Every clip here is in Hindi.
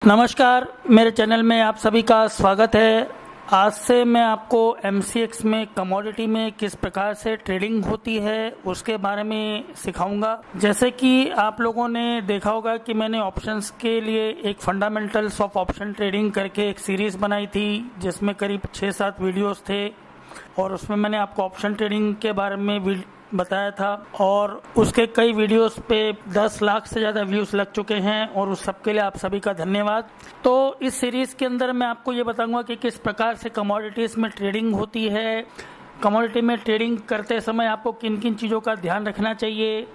नमस्कार, मेरे चैनल में आप सभी का स्वागत है। आज से मैं आपको MCX में कमोडिटी में किस प्रकार से ट्रेडिंग होती है उसके बारे में सिखाऊंगा। जैसे कि आप लोगों ने देखा होगा कि मैंने ऑप्शंस के लिए एक फंडामेंटल्स ऑफ ऑप्शन ट्रेडिंग करके एक सीरीज बनाई थी जिसमें करीब 6-7 वीडियोस थे और उसमें मैंने आपको ऑप्शन ट्रेडिंग के बारे में बताया था और उसके कई वीडियोस पे 10 लाख से ज़्यादा व्यूज़ लग चुके हैं और उस सब के लिए आप सभी का धन्यवाद। तो इस सीरीज़ के अंदर मैं आपको ये बताऊंगा कि किस प्रकार से कमोडिटीज़ में ट्रेडिंग होती है, कमोडिटी में ट्रेडिंग करते समय आपको किन किन चीज़ों का ध्यान रखना चाहिए।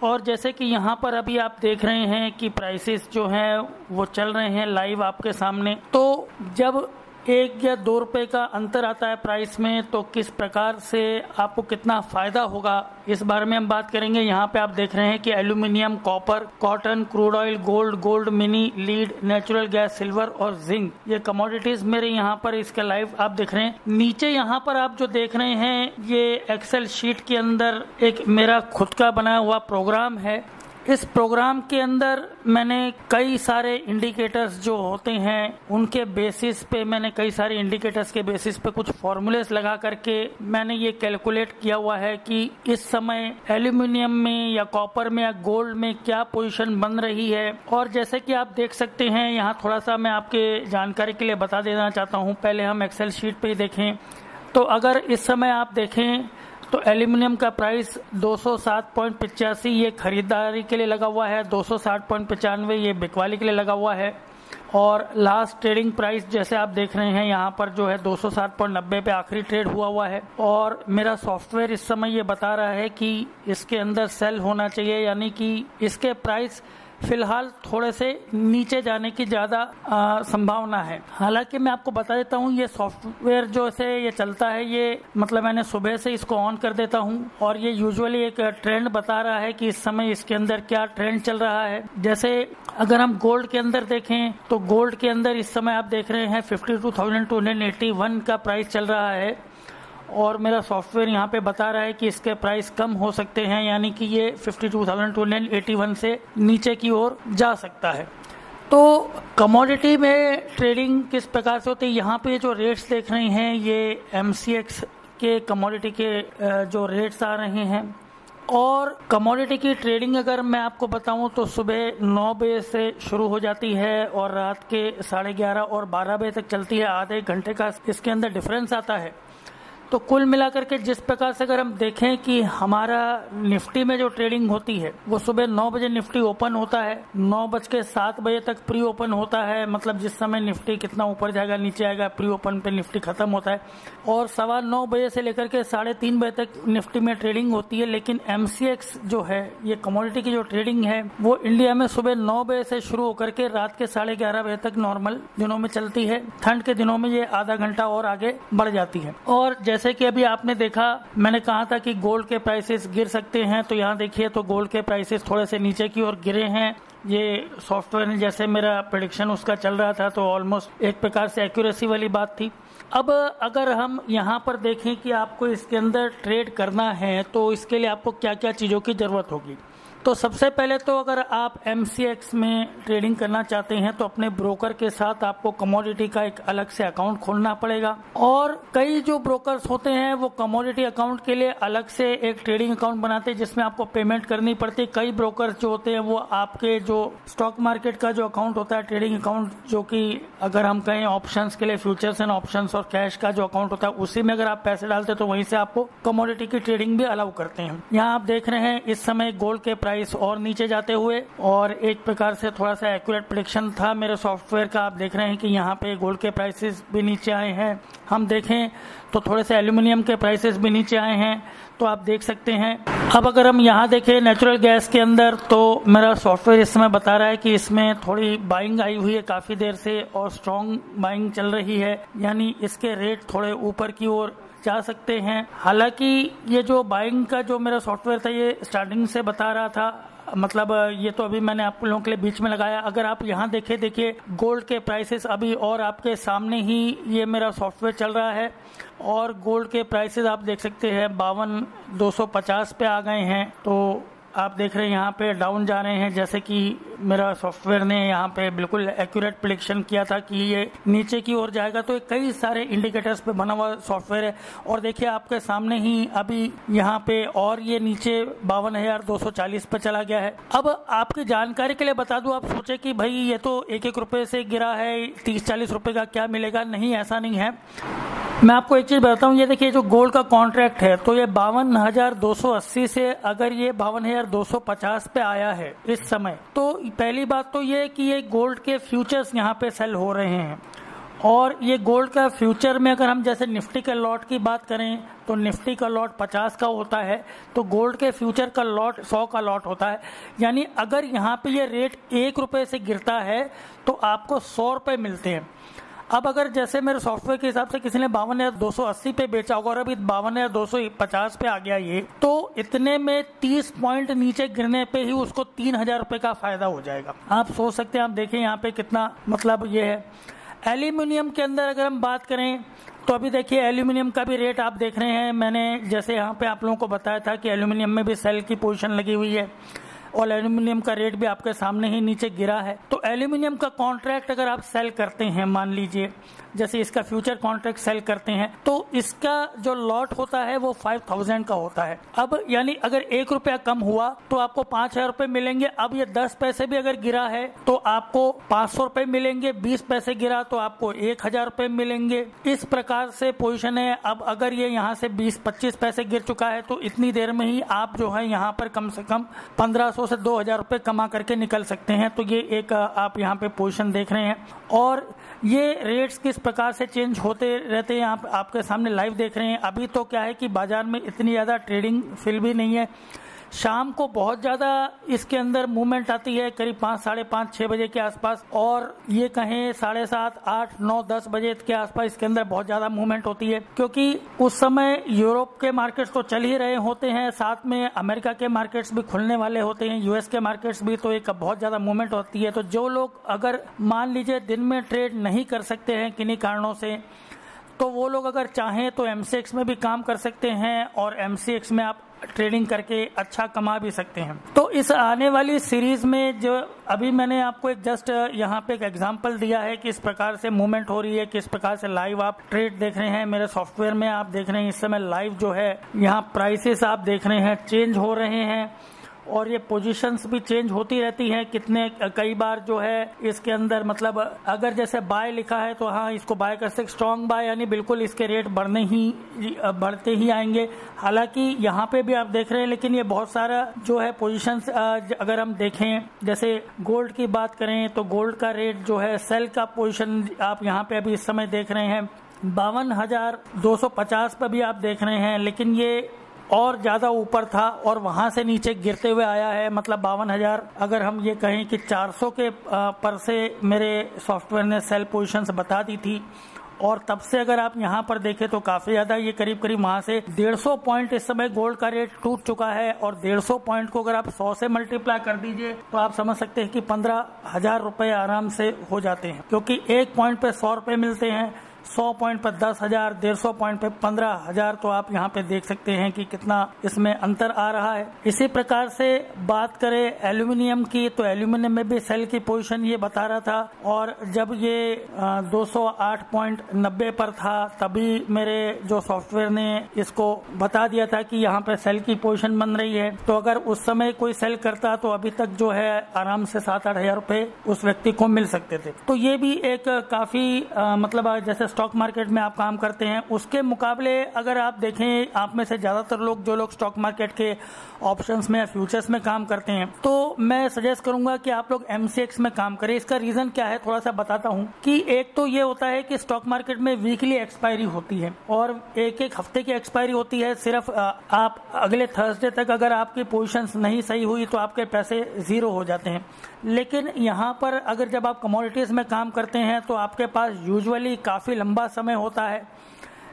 और जैसे कि यहाँ पर अभी आप देख रहे हैं कि प्राइसेस जो हैं वो चल रहे हैं लाइव आपके सामने। तो जब 1 या 2 रुपए का अंतर आता है प्राइस में तो किस प्रकार से आपको कितना फायदा होगा इस बारे में हम बात करेंगे। यहाँ पे आप देख रहे हैं कि aluminium, copper, cotton, crude oil, gold mini, lead, natural gas, silver और जिंक, ये कमोडिटीज मेरे यहाँ पर इसका लाइव आप देख रहे हैं। नीचे यहाँ पर आप जो देख रहे हैं ये एक्सेल शीट के अंदर एक मेरा खुद का बनाया हुआ प्रोग्राम है। इस प्रोग्राम के अंदर मैंने कई सारे इंडिकेटर्स जो होते हैं उनके बेसिस पे मैंने कई सारे इंडिकेटर्स के बेसिस पे कुछ फॉर्मूलेस लगा करके मैंने ये कैलकुलेट किया हुआ है कि इस समय एल्यूमिनियम में या कॉपर में या गोल्ड में क्या पोजीशन बन रही है। और जैसे कि आप देख सकते हैं यहाँ थोड़ा सा मैं आपके जानकारी के लिए बता देना चाहता हूँ। पहले हम एक्सेल शीट पे ही देखें तो अगर इस समय आप देखें तो एल्यूमिनियम का प्राइस 207.85 ये खरीदारी के लिए लगा हुआ है, 260.95 ये बिकवाली के लिए लगा हुआ है और लास्ट ट्रेडिंग प्राइस जैसे आप देख रहे हैं यहाँ पर जो है 260.90 पे आखिरी ट्रेड हुआ है। और मेरा सॉफ्टवेयर इस समय ये बता रहा है कि इसके अंदर सेल होना चाहिए, यानी कि इसके प्राइस फिलहाल थोड़े से नीचे जाने की ज्यादा संभावना है। हालांकि मैं आपको बता देता हूँ ये सॉफ्टवेयर जो से ये चलता है, ये मतलब मैंने सुबह से इसको ऑन कर देता हूँ और ये यूजुअली एक ट्रेंड बता रहा है कि इस समय इसके अंदर क्या ट्रेंड चल रहा है। जैसे अगर हम गोल्ड के अंदर देखें तो गोल्ड के अंदर इस समय आप देख रहे हैं 52,281 का प्राइस चल रहा है और मेरा सॉफ्टवेयर यहाँ पे बता रहा है कि इसके प्राइस कम हो सकते हैं, यानी कि ये 52,281 से नीचे की ओर जा सकता है। तो कमोडिटी में ट्रेडिंग किस प्रकार से होती है, यहाँ पे जो रेट्स देख रहे हैं ये MCX के कमोडिटी के जो रेट्स आ रहे हैं। और कमोडिटी की ट्रेडिंग अगर मैं आपको बताऊं तो सुबह 9 बजे से शुरू हो जाती है और रात के 11:30 और 12 बजे तक चलती है। आधे घंटे का इसके अंदर डिफरेंस आता है। तो कुल मिलाकर के जिस प्रकार से अगर हम देखें कि हमारा निफ्टी में जो ट्रेडिंग होती है वो सुबह 9 बजे निफ्टी ओपन होता है, 9:07 बजे तक प्री ओपन होता है, मतलब जिस समय निफ्टी कितना ऊपर जाएगा नीचे आएगा प्री ओपन पे निफ्टी खत्म होता है और 9:15 बजे से लेकर के 3:30 बजे तक निफ्टी में ट्रेडिंग होती है। लेकिन MCX जो है ये कमोडिटी की जो ट्रेडिंग है वो इंडिया में सुबह 9 बजे से शुरू होकर के रात के 11:30 बजे तक नॉर्मल दिनों में चलती है। ठंड के दिनों में ये आधा घंटा और आगे बढ़ जाती है। और जैसे कि अभी आपने देखा मैंने कहा था कि गोल्ड के प्राइसेस गिर सकते हैं, तो यहाँ देखिए तो गोल्ड के प्राइसेस थोड़े से नीचे की ओर गिरे हैं। ये सॉफ्टवेयर ने जैसे मेरा प्रेडिक्शन उसका चल रहा था तो ऑलमोस्ट एक प्रकार से एक्यूरेसी वाली बात थी। अब अगर हम यहाँ पर देखें कि आपको इसके अंदर ट्रेड करना है तो इसके लिए आपको क्या क्या चीज़ों की ज़रूरत होगी। तो सबसे पहले तो अगर आप MCX में ट्रेडिंग करना चाहते हैं तो अपने ब्रोकर के साथ आपको कमोडिटी का एक अलग से अकाउंट खोलना पड़ेगा। और कई जो ब्रोकर्स होते हैं वो कमोडिटी अकाउंट के लिए अलग से एक ट्रेडिंग अकाउंट बनाते हैं जिसमें आपको पेमेंट करनी पड़ती है। कई ब्रोकर्स जो होते हैं वो आपके जो स्टॉक मार्केट का जो अकाउंट होता है ट्रेडिंग अकाउंट, जो कि अगर हम कहें ऑप्शंस के लिए फ्यूचर्स एंड ऑप्शंस और कैश का जो अकाउंट होता है उसी में अगर आप पैसे डालते हैं तो वहीं से आपको कमोडिटी की ट्रेडिंग भी अलाउ करते हैं। यहाँ आप देख रहे हैं इस समय गोल्ड के प्राइस और नीचे जाते हुए और एक प्रकार से थोड़ा सा एक्यूरेट प्रेडिक्शन था मेरे सॉफ्टवेयर का। आप देख रहे हैं कि यहाँ पे गोल्ड के प्राइसेस भी नीचे आए हैं। हम देखें तो थोड़े से एल्यूमिनियम के प्राइसेस भी नीचे आए हैं, तो आप देख सकते हैं। अब अगर हम यहाँ देखें नेचुरल गैस के अंदर तो मेरा सॉफ्टवेयर इस समय बता रहा है कि इसमें थोड़ी बाइंग आई हुई है काफी देर से और स्ट्रॉन्ग बाइंग चल रही है, यानी इसके रेट थोड़े ऊपर की ओर जा सकते हैं। हालांकि ये जो बाइंग का जो मेरा सॉफ्टवेयर था ये स्टार्टिंग से बता रहा था, मतलब ये तो अभी मैंने आप लोगों के लिए बीच में लगाया। अगर आप यहाँ देखिए गोल्ड के प्राइसेस अभी और आपके सामने ही ये मेरा सॉफ्टवेयर चल रहा है और गोल्ड के प्राइसेस आप देख सकते हैं 52,250 पे आ गए हैं। तो आप देख रहे हैं यहाँ पे डाउन जा रहे हैं, जैसे कि मेरा सॉफ्टवेयर ने यहाँ पे बिल्कुल एक्यूरेट प्रेडिक्शन किया था कि ये नीचे की ओर जाएगा। तो कई सारे इंडिकेटर्स पे बना हुआ सॉफ्टवेयर है और देखिए आपके सामने ही अभी यहाँ पे और ये नीचे 52,240 पे चला गया है। अब आपकी जानकारी के लिए बता दूं, आप सोचे कि भाई ये तो 1-1 रुपए से गिरा है, 30-40 रुपए का क्या मिलेगा। नहीं, ऐसा नहीं है। मैं आपको एक चीज बताता हूँ, ये देखिए जो गोल्ड का कॉन्ट्रैक्ट है तो ये 52,280 से अगर ये 52,250 पे आया है इस समय, तो पहली बात तो ये कि ये गोल्ड के फ्यूचर्स यहाँ पे सेल हो रहे हैं। और ये गोल्ड का फ्यूचर में अगर हम जैसे निफ्टी के लॉट की बात करें तो निफ्टी का लॉट 50 का होता है, तो गोल्ड के फ्यूचर का लॉट 100 का लॉट होता है। यानी अगर यहाँ पे ये रेट 1 रुपए से गिरता है तो आपको 100 रुपए मिलते हैं। अब अगर जैसे मेरे सॉफ्टवेयर के हिसाब से किसी ने 52,280 पे बेचा होगा और अभी 52,250 पे आ गया ये, तो इतने में 30 पॉइंट नीचे गिरने पे ही उसको 3,000 रुपए का फायदा हो जाएगा। आप सोच सकते हैं, आप देखें यहाँ पे कितना मतलब ये है। एल्यूमिनियम के अंदर अगर हम बात करें तो अभी देखिए एल्यूमिनियम का भी रेट आप देख रहे हैं। मैंने जैसे यहाँ पे आप लोगों को बताया था कि एल्यूमिनियम में भी सेल की पोजीशन लगी हुई है और एल्यूमिनियम का रेट भी आपके सामने ही नीचे गिरा है। तो एल्यूमिनियम का कॉन्ट्रैक्ट अगर आप सेल करते हैं, मान लीजिए जैसे इसका फ्यूचर कॉन्ट्रैक्ट सेल करते हैं, तो इसका जो लॉट होता है वो 5,000 का होता है। अब यानी अगर 1 रुपया कम हुआ तो आपको 5,000 रुपए मिलेंगे। अब ये 10 पैसे भी अगर गिरा है तो आपको 500 रुपए मिलेंगे। 20 पैसे गिरा तो आपको 1,000 रुपए मिलेंगे। इस प्रकार से पोजीशन है। अब अगर ये यहाँ से 20-25 पैसे गिर चुका है तो इतनी देर में ही आप जो है यहाँ पर कम से कम 1,500 से 2,000 रुपए कमा करके निकल सकते हैं। तो ये एक आप यहाँ पे पोजीशन देख रहे हैं और ये रेट्स किस प्रकार से चेंज होते रहते हैं आप आपके सामने लाइव देख रहे हैं। अभी तो क्या है कि बाजार में इतनी ज्यादा ट्रेडिंग फिल भी नहीं है। शाम को बहुत ज्यादा इसके अंदर मूवमेंट आती है, करीब 5, साढ़े 5, 6 बजे के आसपास, और ये कहें 7:30, 8, 9, 10 बजे के आसपास इसके अंदर बहुत ज्यादा मूवमेंट होती है, क्योंकि उस समय यूरोप के मार्केट्स तो चल ही रहे होते हैं, साथ में अमेरिका के मार्केट्स भी खुलने वाले होते हैं, यूएस के मार्केट्स भी, तो एक बहुत ज्यादा मूवमेंट होती है। तो जो लोग अगर मान लीजिए दिन में ट्रेड नहीं कर सकते हैं किन्हीं कारणों से, तो वो लोग अगर चाहें तो एमसीएक्स में भी काम कर सकते हैं और एमसीएक्स में आप ट्रेडिंग करके अच्छा कमा भी सकते हैं। तो इस आने वाली सीरीज में जो अभी मैंने आपको एक जस्ट यहाँ पे एक एग्जांपल दिया है कि इस प्रकार से मूवमेंट हो रही है, किस प्रकार से लाइव आप ट्रेड देख रहे हैं। मेरे सॉफ्टवेयर में आप देख रहे हैं इस समय लाइव जो है यहाँ प्राइसेस आप देख रहे हैं चेंज हो रहे हैं और ये पोजीशंस भी चेंज होती रहती हैं। कितने कई बार जो है इसके अंदर मतलब अगर जैसे बाय लिखा है तो हाँ इसको बाय कर सकते, स्ट्रॉन्ग बाय, यानी बिल्कुल इसके रेट बढ़ते ही आएंगे। हालांकि यहाँ पे भी आप देख रहे हैं, लेकिन ये बहुत सारा जो है पोजीशंस अगर हम देखें, जैसे गोल्ड की बात करें तो गोल्ड का रेट जो है सेल का पोजीशन आप यहाँ पे अभी इस समय देख रहे हैं 52,250 पर भी आप देख रहे हैं, लेकिन ये और ज्यादा ऊपर था और वहां से नीचे गिरते हुए आया है। मतलब 52,000 अगर हम ये कहें कि 400 के पर से मेरे सॉफ्टवेयर ने सेल पोजीशंस बता दी थी, और तब से अगर आप यहाँ पर देखें तो काफी ज्यादा ये करीब वहां से 150 पॉइंट इस समय गोल्ड का रेट टूट चुका है। और 150 पॉइंट को अगर आप 100 से मल्टीप्लाई कर दीजिए तो आप समझ सकते हैं कि 15,000 रुपए आराम से हो जाते हैं, क्योंकि 1 पॉइंट पे 100 रुपए मिलते हैं, 100 पॉइंट पर 10,000, 150 पॉइंट पे 15,000। तो आप यहाँ पे देख सकते हैं कि कितना इसमें अंतर आ रहा है। इसी प्रकार से बात करें एल्यूमिनियम की, तो एल्यूमिनियम में भी सेल की पोजीशन ये बता रहा था, और जब ये 208.90 पर था तभी मेरे जो सॉफ्टवेयर ने इसको बता दिया था कि यहाँ पे सेल की पोजीशन बन रही है। तो अगर उस समय कोई सेल करता तो अभी तक जो है आराम से 7-8 हजार रुपए उस व्यक्ति को मिल सकते थे। तो ये भी एक काफी मतलब जैसे स्टॉक मार्केट में आप काम करते हैं उसके मुकाबले अगर आप देखें, आप में से ज्यादातर लोग जो लोग स्टॉक मार्केट के ऑप्शंस में या फ्यूचर्स में काम करते हैं, तो मैं सजेस्ट करूंगा कि आप लोग एमसीएक्स में काम करें। इसका रीजन क्या है थोड़ा सा बताता हूं कि एक तो ये होता है कि स्टॉक मार्केट में वीकली एक्सपायरी होती है और एक हफ्ते की एक्सपायरी होती है। सिर्फ आप अगले थर्सडे तक अगर आपकी पोजीशंस नहीं सही हुई तो आपके पैसे जीरो हो जाते हैं। लेकिन यहाँ पर अगर जब आप कमोडिटीज में काम करते हैं तो आपके पास यूजुअली काफी लंबा समय होता है,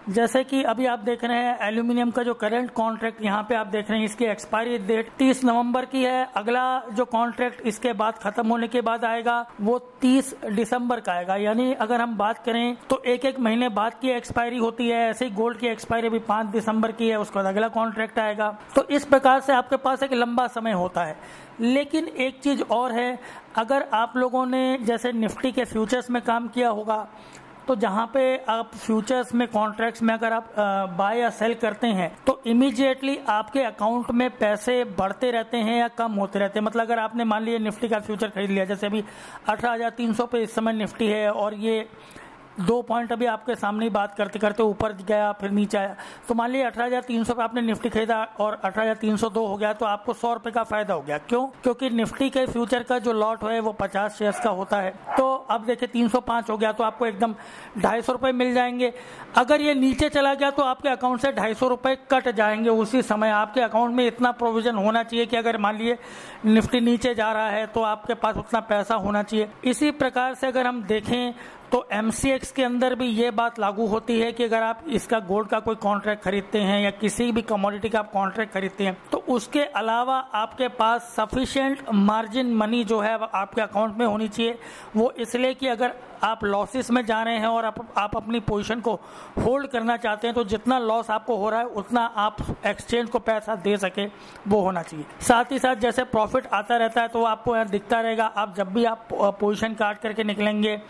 जैसे कि अभी आप देख रहे हैं एल्यूमिनियम का जो करंट कॉन्ट्रैक्ट यहाँ पे आप देख रहे हैं, इसकी एक्सपायरी डेट 30 नवंबर की है। अगला जो कॉन्ट्रैक्ट इसके बाद खत्म होने के बाद आएगा वो 30 दिसंबर का आएगा। यानी अगर हम बात करें तो एक एक महीने बाद की एक्सपायरी होती है। ऐसे ही गोल्ड की एक्सपायरी भी 5 दिसंबर की है, उसके बाद अगला कॉन्ट्रैक्ट आएगा। तो इस प्रकार से आपके पास एक लंबा समय होता है। लेकिन एक चीज और है, अगर आप लोगों ने जैसे निफ्टी के फ्यूचर्स में काम किया होगा तो जहां पे आप फ्यूचर्स में कॉन्ट्रैक्ट्स में अगर आप बाय या सेल करते हैं तो इमीडिएटली आपके अकाउंट में पैसे बढ़ते रहते हैं या कम होते रहते हैं। मतलब अगर आपने मान लिया निफ्टी का फ्यूचर खरीद लिया, जैसे अभी 18,300 पे इस समय निफ्टी है और ये 2 पॉइंट अभी आपके सामने ही बात करते करते ऊपर गया फिर नीचे आया, तो मान लीजिए 18,300 पे आपने निफ्टी खरीदा और 18,302 हो गया तो आपको 100 रुपए का फायदा हो गया। क्यों? क्योंकि निफ्टी के फ्यूचर का जो लॉट है वो 50 शेयर्स का होता है। तो अब देखिए 305 हो गया तो आपको एकदम 250 रुपए मिल जाएंगे। अगर ये नीचे चला गया तो आपके अकाउंट से 250 रुपए कट जाएंगे उसी समय। आपके अकाउंट में इतना प्रोविजन होना चाहिए कि अगर मान लीजिए निफ्टी नीचे जा रहा है तो आपके पास उतना पैसा होना चाहिए। इसी प्रकार से अगर हम देखें तो MCX के अंदर भी ये बात लागू होती है कि अगर आप इसका गोल्ड का कोई कॉन्ट्रैक्ट खरीदते हैं या किसी भी कमोडिटी का आप कॉन्ट्रैक्ट खरीदते हैं तो उसके अलावा आपके पास सफिशिएंट मार्जिन मनी जो है आपके अकाउंट में होनी चाहिए। वो इसलिए कि अगर आप लॉसेस में जा रहे हैं और आप अपनी पोजीशन को होल्ड करना चाहते हैं तो जितना लॉस आपको हो रहा है उतना आप एक्सचेंज को पैसा दे सके वो होना चाहिए। साथ ही साथ जैसे प्रॉफिट आता रहता है तो आपको यहाँ दिखता रहेगा, आप जब भी आप पोजीशन काट करके निकलेंगे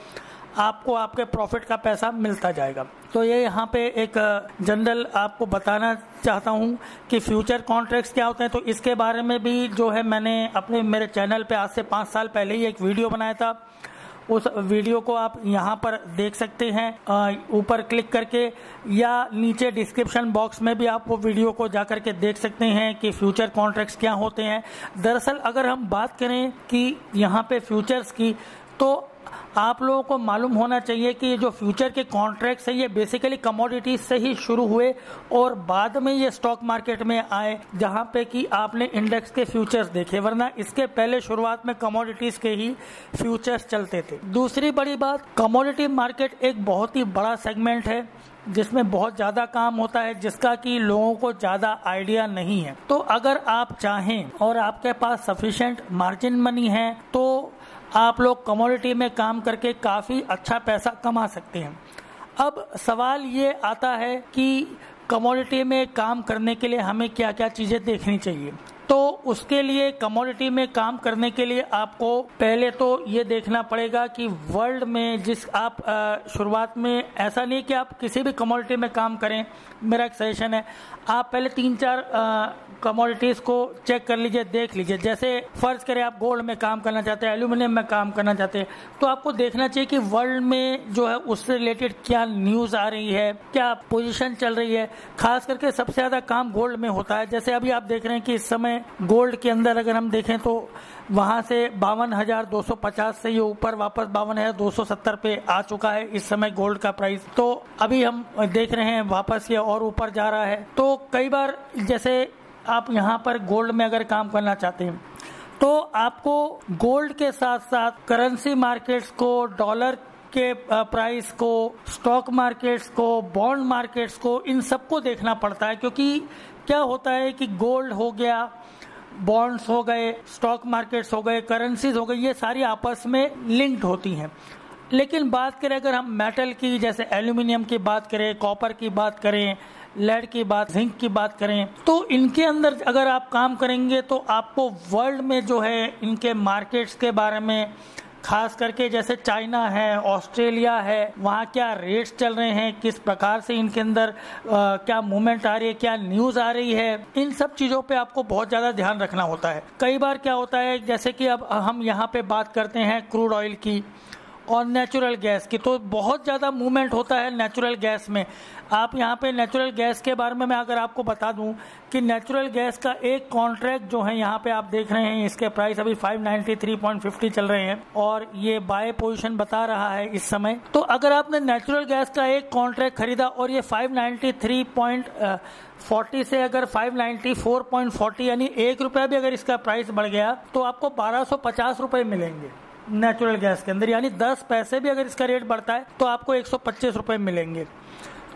आपको आपके प्रॉफिट का पैसा मिलता जाएगा। तो ये यहाँ पे एक जनरल आपको बताना चाहता हूँ कि फ्यूचर कॉन्ट्रैक्ट्स क्या होते हैं। तो इसके बारे में भी जो है मैंने अपने मेरे चैनल पे आज से 5 साल पहले ही एक वीडियो बनाया था। उस वीडियो को आप यहाँ पर देख सकते हैं ऊपर क्लिक करके, या नीचे डिस्क्रिप्शन बॉक्स में भी आप वो वीडियो को जा करके देख सकते हैं कि फ्यूचर कॉन्ट्रैक्ट्स क्या होते हैं। दरअसल अगर हम बात करें कि यहाँ पे फ्यूचर्स की, तो आप लोगों को मालूम होना चाहिए कि ये जो फ्यूचर के कॉन्ट्रैक्ट्स है ये बेसिकली कमोडिटीज से ही शुरू हुए और बाद में ये स्टॉक मार्केट में आए, जहां पे कि आपने इंडेक्स के फ्यूचर्स देखे, वरना इसके पहले शुरुआत में कमोडिटीज के ही फ्यूचर्स चलते थे। दूसरी बड़ी बात, कमोडिटी मार्केट एक बहुत ही बड़ा सेगमेंट है जिसमें बहुत ज्यादा काम होता है, जिसका कि लोगों को ज्यादा आइडिया नहीं है। तो अगर आप चाहें और आपके पास सफिशिएंट मार्जिन मनी है तो आप लोग कमोडिटी में काम करके काफी अच्छा पैसा कमा सकते हैं। अब सवाल ये आता है कि कमोडिटी में काम करने के लिए हमें क्या क्या चीजें देखनी चाहिए। तो उसके लिए कमोडिटी में काम करने के लिए आपको पहले तो ये देखना पड़ेगा कि वर्ल्ड में जिस आप शुरुआत में, ऐसा नहीं कि आप किसी भी कमोडिटी में काम करें, मेरा एक सजेशन है आप पहले 3-4 कमोडिटीज को चेक कर लीजिए, देख लीजिए। जैसे फर्ज करें आप गोल्ड में काम करना चाहते हैं, एल्यूमिनियम में काम करना चाहते हैं, तो आपको देखना चाहिए कि वर्ल्ड में जो है उससे रिलेटेड क्या न्यूज आ रही है, क्या पोजीशन चल रही है। खास करके सबसे ज्यादा काम गोल्ड में होता है। जैसे अभी आप देख रहे हैं कि इस समय गोल्ड के अंदर अगर हम देखें तो वहां से 52,250 से ये ऊपर वापस 52,270 पे आ चुका है इस समय गोल्ड का प्राइस। तो अभी हम देख रहे हैं वापस ये और ऊपर जा रहा है। तो कई बार जैसे आप यहाँ पर गोल्ड में अगर काम करना चाहते हैं तो आपको गोल्ड के साथ साथ करेंसी मार्केट्स को, डॉलर के प्राइस को, स्टॉक मार्केट्स को, बॉन्ड मार्केट्स को, इन सबको देखना पड़ता है। क्योंकि क्या होता है कि गोल्ड हो गया, बॉन्ड्स हो गए, स्टॉक मार्केट्स हो गए, करेंसीज हो गई, ये सारी आपस में लिंक्ड होती हैं। लेकिन बात करें अगर हम मेटल की, जैसे एल्यूमिनियम की बात करें, कॉपर की बात करें, लेड की बात, जिंक की बात करें, तो इनके अंदर अगर आप काम करेंगे तो आपको वर्ल्ड में जो है इनके मार्केट्स के बारे में, खास करके जैसे चाइना है, ऑस्ट्रेलिया है, वहाँ क्या रेट्स चल रहे हैं, किस प्रकार से इनके अंदर क्या मूवमेंट आ रही है, क्या न्यूज आ रही है, इन सब चीजों पे आपको बहुत ज्यादा ध्यान रखना होता है। कई बार क्या होता है, जैसे कि अब हम यहाँ पे बात करते हैं क्रूड ऑयल की और नेचुरल गैस की, तो बहुत ज्यादा मूवमेंट होता है नेचुरल गैस में। आप यहाँ पे नेचुरल गैस के बारे में मैं अगर आपको बता दूं कि नेचुरल गैस का एक कॉन्ट्रैक्ट जो है यहाँ पे आप देख रहे हैं, इसके प्राइस अभी 593.50 चल रहे हैं और ये बाय पोजीशन बता रहा है इस समय। तो अगर आपने नेचुरल गैस का एक कॉन्ट्रैक्ट खरीदा और ये 593.40 से अगर 594.40 यानी 1 रुपया भी अगर इसका प्राइस बढ़ गया तो आपको 1250 रुपए मिलेंगे नेचुरल गैस के अंदर। यानी 10 पैसे भी अगर इसका रेट बढ़ता है तो आपको 125 रुपए मिलेंगे।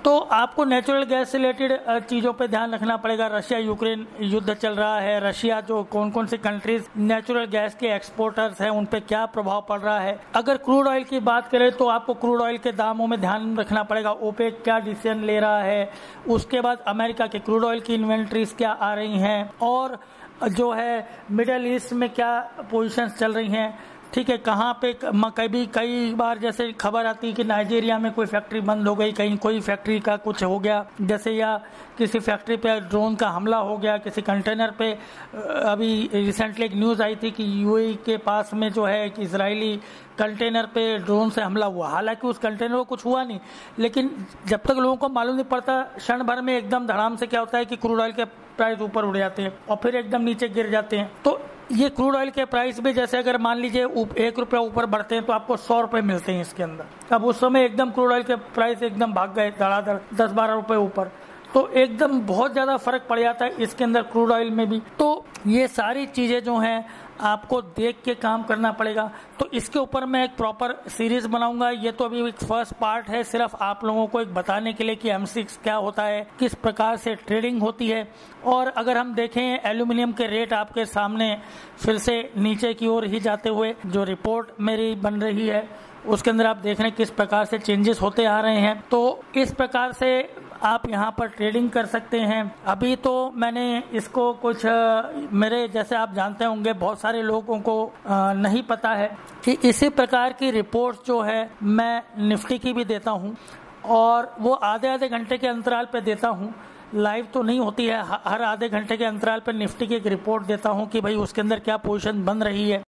तो आपको नेचुरल गैस से रिलेटेड चीज़ों पे ध्यान रखना पड़ेगा। रशिया यूक्रेन युद्ध चल रहा है, रशिया जो कौन कौन सी कंट्रीज नेचुरल गैस के एक्सपोर्टर्स हैं उन पे क्या प्रभाव पड़ रहा है। अगर क्रूड ऑयल की बात करें तो आपको क्रूड ऑयल के दामों में ध्यान रखना पड़ेगा, ओपेक क्या डिसीजन ले रहा है, उसके बाद अमेरिका के क्रूड ऑयल की इन्वेंट्रीज क्या आ रही हैं, और जो है मिडल ईस्ट में क्या पोजीशंस चल रही हैं, ठीक है, कहाँ पे कई बार जैसे खबर आती है कि नाइजीरिया में कोई फैक्ट्री बंद हो गई, कहीं कोई फैक्ट्री का कुछ हो गया जैसे, या किसी फैक्ट्री पे ड्रोन का हमला हो गया, किसी कंटेनर पे। अभी रिसेंटली एक न्यूज़ आई थी कि यूएई के पास में जो है एक इजरायली कंटेनर पे ड्रोन से हमला हुआ। हालांकि उस कंटेनर को कुछ हुआ नहीं, लेकिन जब तक लोगों को मालूम नहीं पड़ता, क्षण भर में एकदम धड़ाम से क्या होता है कि क्रूड ऑयल के प्राइस ऊपर उड़ जाते हैं और फिर एकदम नीचे गिर जाते हैं। तो ये क्रूड ऑयल के प्राइस भी जैसे अगर मान लीजिए 1 रुपया ऊपर बढ़ते हैं तो आपको 100 रुपए मिलते हैं इसके अंदर। अब उस समय एकदम क्रूड ऑयल के प्राइस एकदम भाग गए धड़ाधड़ 10-12 रुपए ऊपर, तो एकदम बहुत ज्यादा फर्क पड़ जाता है इसके अंदर क्रूड ऑयल में भी। तो ये सारी चीजें जो हैं आपको देख के काम करना पड़ेगा। तो इसके ऊपर मैं एक प्रॉपर सीरीज बनाऊंगा। ये तो अभी एक फर्स्ट पार्ट है, सिर्फ आप लोगों को एक बताने के लिए कि M6 क्या होता है, किस प्रकार से ट्रेडिंग होती है। और अगर हम देखें एल्यूमिनियम के रेट आपके सामने फिर से नीचे की ओर ही जाते हुए, जो रिपोर्ट मेरी बन रही है उसके अंदर आप देख रहे हैं किस प्रकार से चेंजेस होते आ रहे हैं। तो इस प्रकार से आप यहाँ पर ट्रेडिंग कर सकते हैं। अभी तो मैंने इसको कुछ मेरे जैसे आप जानते होंगे बहुत सारे लोगों को नहीं पता है कि इसी प्रकार की रिपोर्ट जो है मैं निफ्टी की भी देता हूँ, और वो आधे घंटे के अंतराल पे देता हूँ। लाइव तो नहीं होती है, हर आधे घंटे के अंतराल पर निफ्टी की एक रिपोर्ट देता हूँ कि भाई उसके अंदर क्या पोजीशन बन रही है।